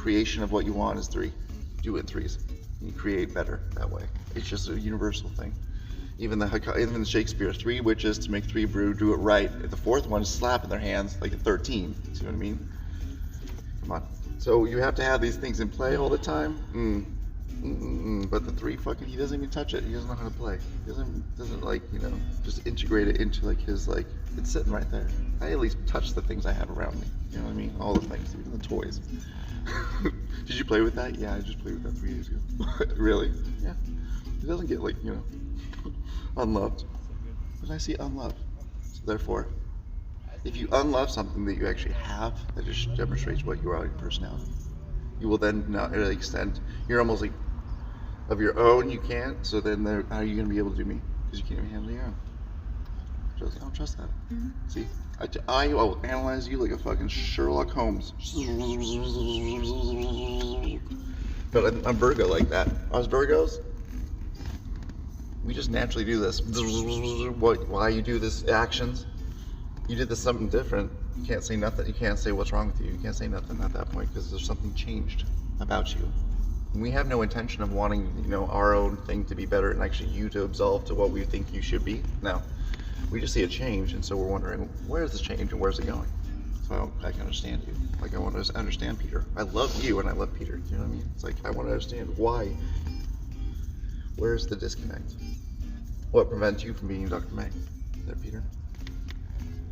creation of what you want is 3. Do it in 3s. You create better that way. It's just a universal thing. Even the Shakespeare, 3 witches to make 3 brew, do it right. The 4th one is slap in their hands like a 13. See what I mean? Come on. So you have to have these things in play all the time. But the 3 fucking, he doesn't even touch it. He doesn't know how to play. He doesn't like, you know, just integrate it into like his, like, it's sitting right there. I at least touch the things I have around me. You know what I mean? All the things, even the toys. Did you play with that? Yeah, I just played with that 3 years ago. Really? Yeah. It doesn't get like, you know, unloved. But I see unloved. So therefore, if you unlove something that you actually have, that just demonstrates what you are in your personality, you will then not extend. You're almost like of your own. You can't. So then, how are you going to be able to do me? Because you can't even handle your own. I don't trust that. See, I will analyze you like a fucking Sherlock Holmes. But I'm Virgo like that. Us Virgos, we just naturally do this. Why you do this actions? You did this something different. You can't say nothing. You can't say what's wrong with you. You can't say nothing at that point because there's something changed about you. And we have no intention of wanting, you know, our own thing to be better and actually you to absolve to what we think you should be. No, we just see a change, and so we're wondering, where's this change and where's it going? So I can understand you. Like I want to understand Peter. I love you and I love Peter. You know what I mean? It's like I want to understand why. Where's the disconnect? What prevents you from being Dr. May? There, Peter.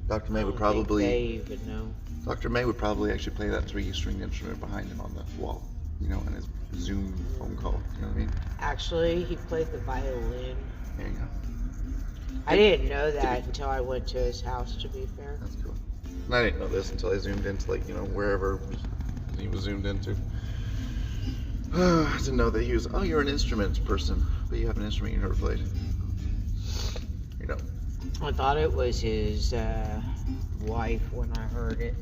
Dr. May would probably. They even know. Dr. May would probably actually play that 3-string instrument behind him on the wall, you know, in his Zoom phone call. You know what I mean? Actually, he played the violin. There you go. I didn't know that until I went to his house, to be fair. That's cool. And I didn't know this until I zoomed into, like, you know, wherever he was zoomed into. I didn't know that he was, oh, you're an instruments person, but you have an instrument you never played. You know. I thought it was his wife when I heard it,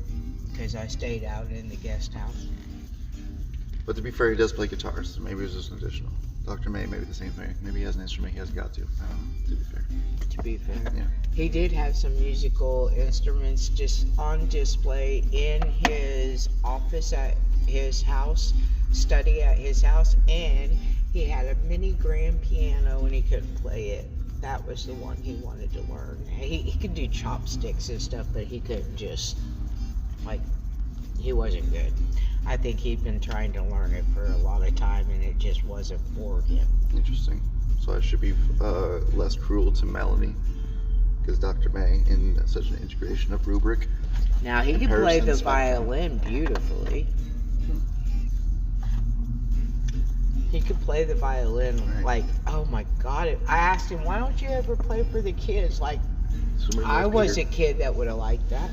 because I stayed out in the guest house. But to be fair, he does play guitar, so maybe it was just an additional. Dr. May, maybe the same thing. Maybe he has an instrument he hasn't got to. I don't know, to be fair. To be fair. Yeah. He did have some musical instruments just on display in his office at his house, study at his house, and he had a mini grand piano and he couldn't play it. That was the one he wanted to learn. He could do chopsticks and stuff, but he couldn't just, like, he wasn't good. I think he'd been trying to learn it for a lot of time and it just wasn't for him. Interesting. So I should be less cruel to Melanie, because Dr. May, in such an integration of rubric. Now he can play the violin beautifully. He could play the violin like, oh my God. I asked him, why don't you ever play for the kids? Like, I was a kid that would have liked that.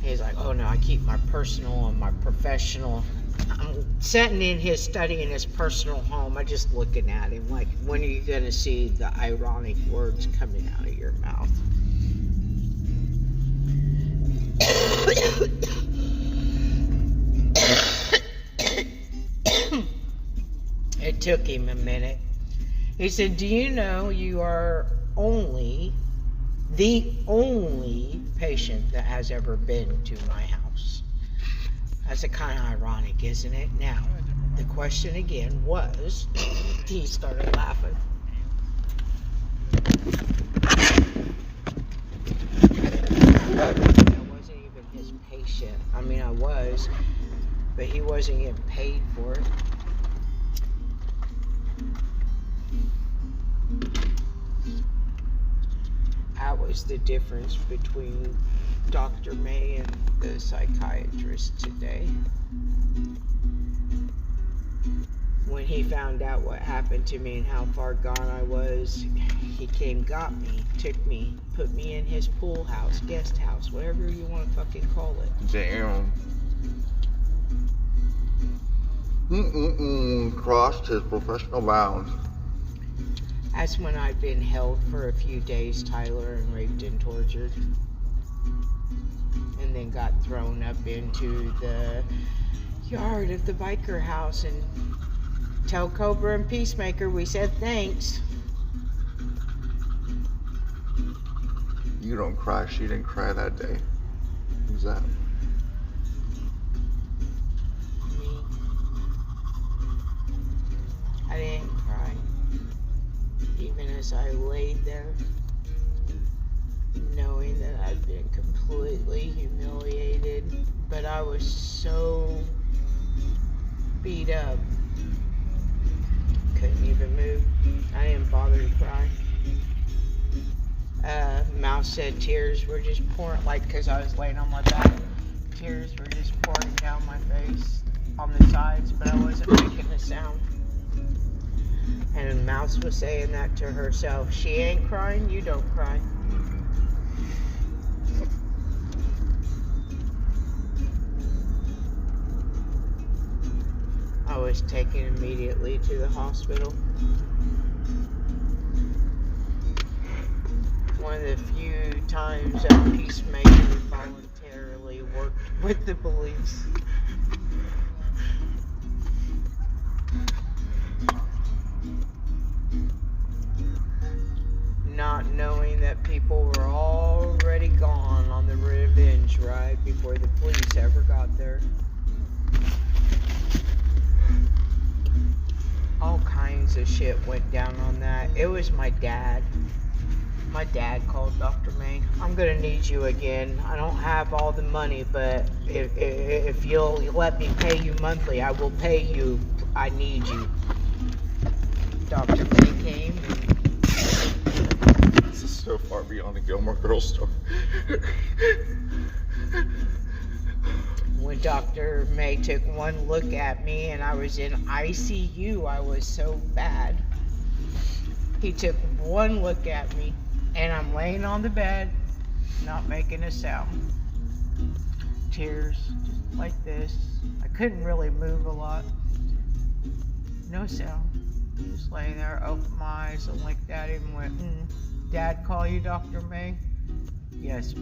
He's like, oh no, I keep my personal and my professional. I'm sitting in his study in his personal home. I'm just looking at him like, when are you going to see the ironic words coming out of your mouth? It took him a minute. He said, do you know you are the only patient that has ever been to my house? That's a kind of ironic, isn't it? Now, the question again was, he started laughing. I wasn't even his patient. I mean, I was, but he wasn't getting paid for it. That was the difference between Dr. May and the psychiatrist today. When he found out what happened to me and how far gone I was, he came, got me, took me, put me in his pool house, guest house, whatever you want to fucking call it. Damn. Crossed his professional bounds. That's when I'd been held for a few days, Tyler, and raped and tortured. And then got thrown up into the yard of the biker house, and tell Cobra and Peacemaker we said thanks. You don't cry. She didn't cry that day. Who's that? as I laid there, knowing that I'd been completely humiliated, but I was so beat up, couldn't even move. I didn't bother to cry. Mouse said tears were just pouring, like, because I was laying on my back, tears were just pouring down my face on the sides, but I wasn't making a sound. And Mouse was saying that to herself. She ain't crying, you don't cry. I was taken immediately to the hospital. One of the few times that Peacemaker voluntarily worked with the police. Not knowing that people were already gone on the revenge ride before the police ever got there. All kinds of shit went down on that. It was my dad. My dad called Dr. May. I'm gonna need you again. I don't have all the money, but if you'll let me pay you monthly, I will pay you. I need you. Dr. May came. This is so far beyond a Gilmore Girls story. When Dr. May took one look at me and I was in ICU, I was so bad. He took one look at me and I'm laying on the bed, not making a sound. Tears, just like this. I couldn't really move a lot. No sound. Just laying there, opened my eyes and looked at him and went, Dad call you Dr. May? Yes.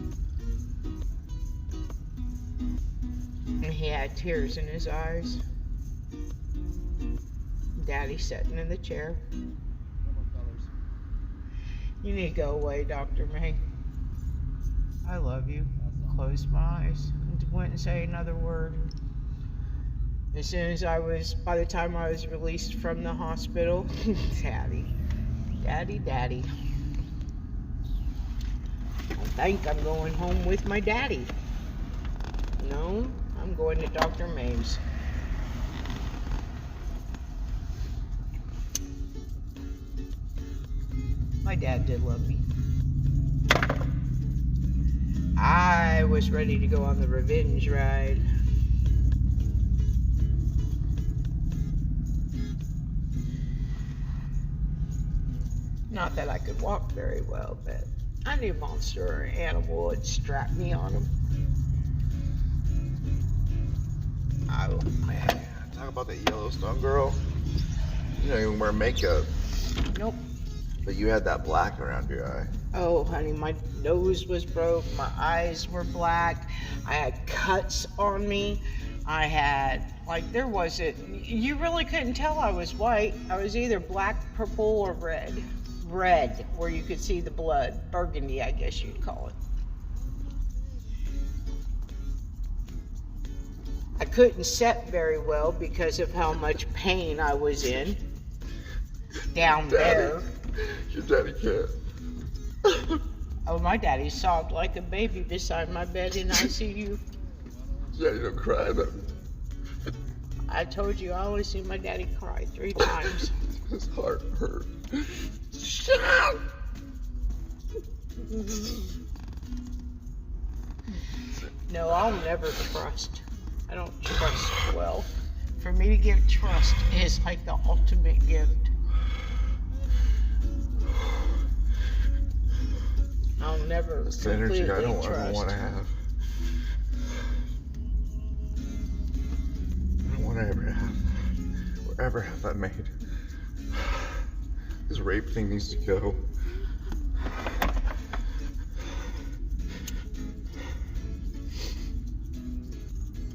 And he had tears in his eyes. Daddy sitting in the chair. You need to go away, Dr. May. I love you. Closed my eyes. Wouldn't say another word. As soon as by the time I was released from the hospital, Daddy. I think I'm going home with my daddy. No, I'm going to Dr. May's. My dad did love me. I was ready to go on the revenge ride. Not that I could walk very well, but I knew monster or animal would strap me on him. Oh man, talk about that Yellowstone girl. You don't even wear makeup. Nope. But you had that black around your eye. Oh, honey, my nose was broke. My eyes were black. I had cuts on me. I had, there wasn't, you really couldn't tell I was white. I was either black, purple, or red. Red, where you could see the blood. Burgundy, I guess you'd call it. I couldn't sit very well because of how much pain I was in down there. Your daddy can't. Oh, my daddy sobbed like a baby beside my bed in ICU. Yeah, you don't cry though. I told you I only seen my daddy cry 3 times. His heart hurt. Shut up! No, I'll never trust. I don't trust well. For me to give trust is like the ultimate gift. I'll never It's the energy I don't trust. ever want to have. I don't want to ever have that. Or ever have that made. This rape thing needs to go.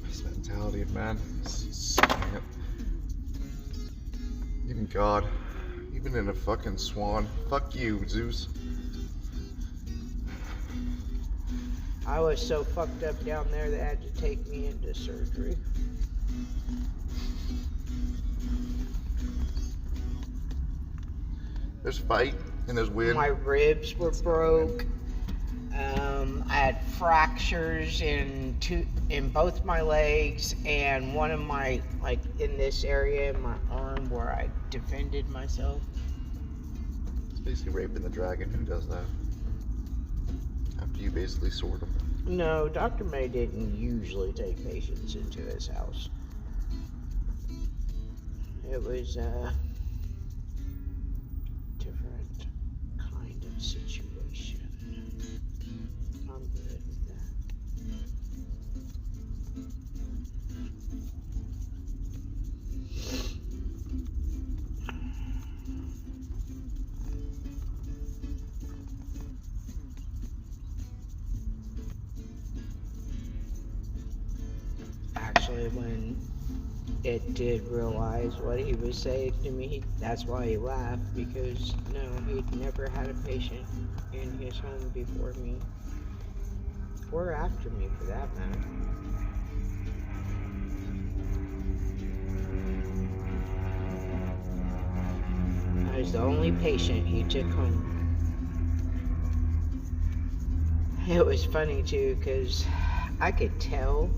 This mentality of man. Even God. Even in a fucking swan. Fuck you, Zeus. I was so fucked up down there they had to take me into surgery. There's fight And there's wind. My ribs were broke. I had fractures in both my legs, and one of my, like in this area in my arm where I defended myself. It's basically raping the dragon. Who does that? After you basically sword him. No, Dr. May didn't usually take patients into his house. It was a different kind of situation. I'm good with that. Actually, when it did realize what he was saying to me, that's why he laughed, because no, he'd never had a patient in his home before me, or after me for that matter. I was the only patient he took home. It was funny too, because I could tell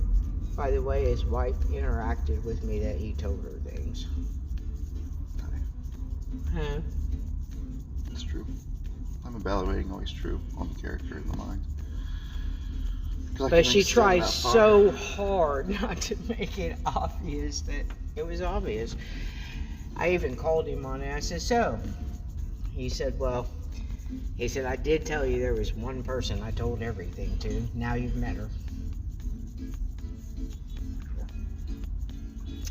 by the way his wife interacted with me that he told her things. Huh? It's true. I'm evaluating always true on the character in the mind. But she tried so hard not to make it obvious that it was obvious. I even called him on it. I said, so? He said, well, I did tell you there was one person I told everything to. Now you've met her.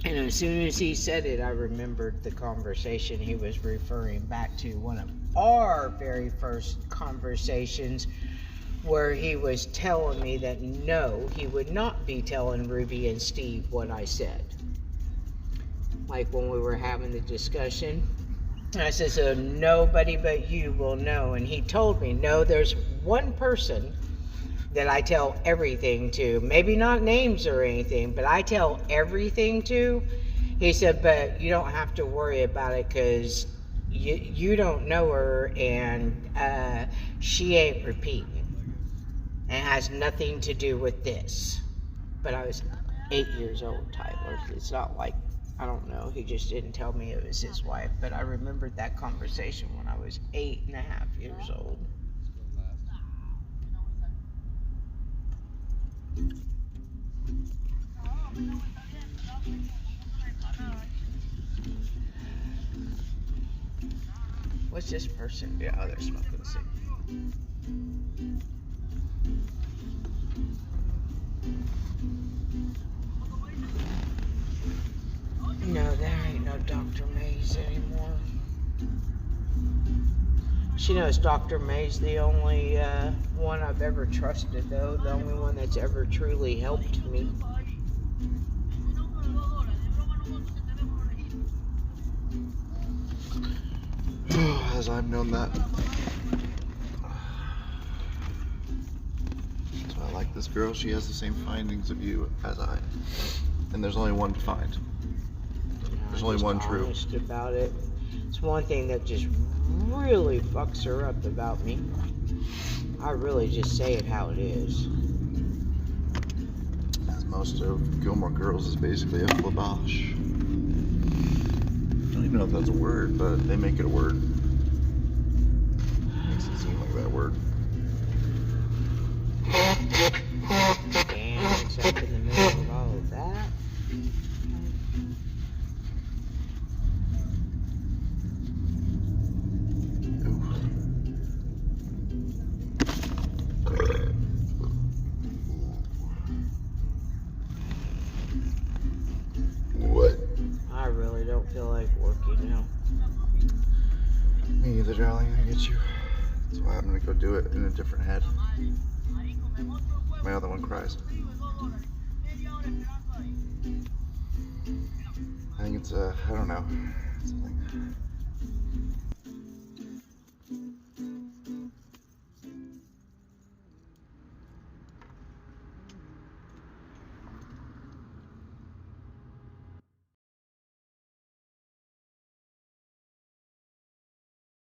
And as soon as he said it, I remembered the conversation he was referring back to, one of our very first conversations, where he was telling me that no, he would not be telling Ruby and Steve what I said. Like when we were having the discussion, I said, so nobody but you will know. And he told me, no, there's one person that I tell everything to. Maybe not names or anything, but I tell everything to. He said, but you don't have to worry about it because you don't know her, and she ain't repeating. And it has nothing to do with this. But I was 8 years old, Tyler. It's not like, I don't know, he just didn't tell me it was his wife. But I remembered that conversation when I was 8.5 years old. What's this person? Yeah, they're smoking a cigarette. No, there ain't no Dr. Mays anymore. She knows Dr. May's the only one I've ever trusted, though. The only one that's ever truly helped me. As I've known that. So I like this girl. She has the same findings of you as I. And there's only one to find. There's only one true. Honest about it. It's one thing that just really fucks her up about me. I really just say it how it is. As most of Gilmore Girls is basically a flabash. I don't even know if that's a word, but they make it a word. Makes it seem like that word. And it's up in the middle of all of that. What? I really don't feel like working now. Me neither, darling. I get you. That's why I'm gonna go do it in a different head. My other one cries. I think it's I don't know. Something.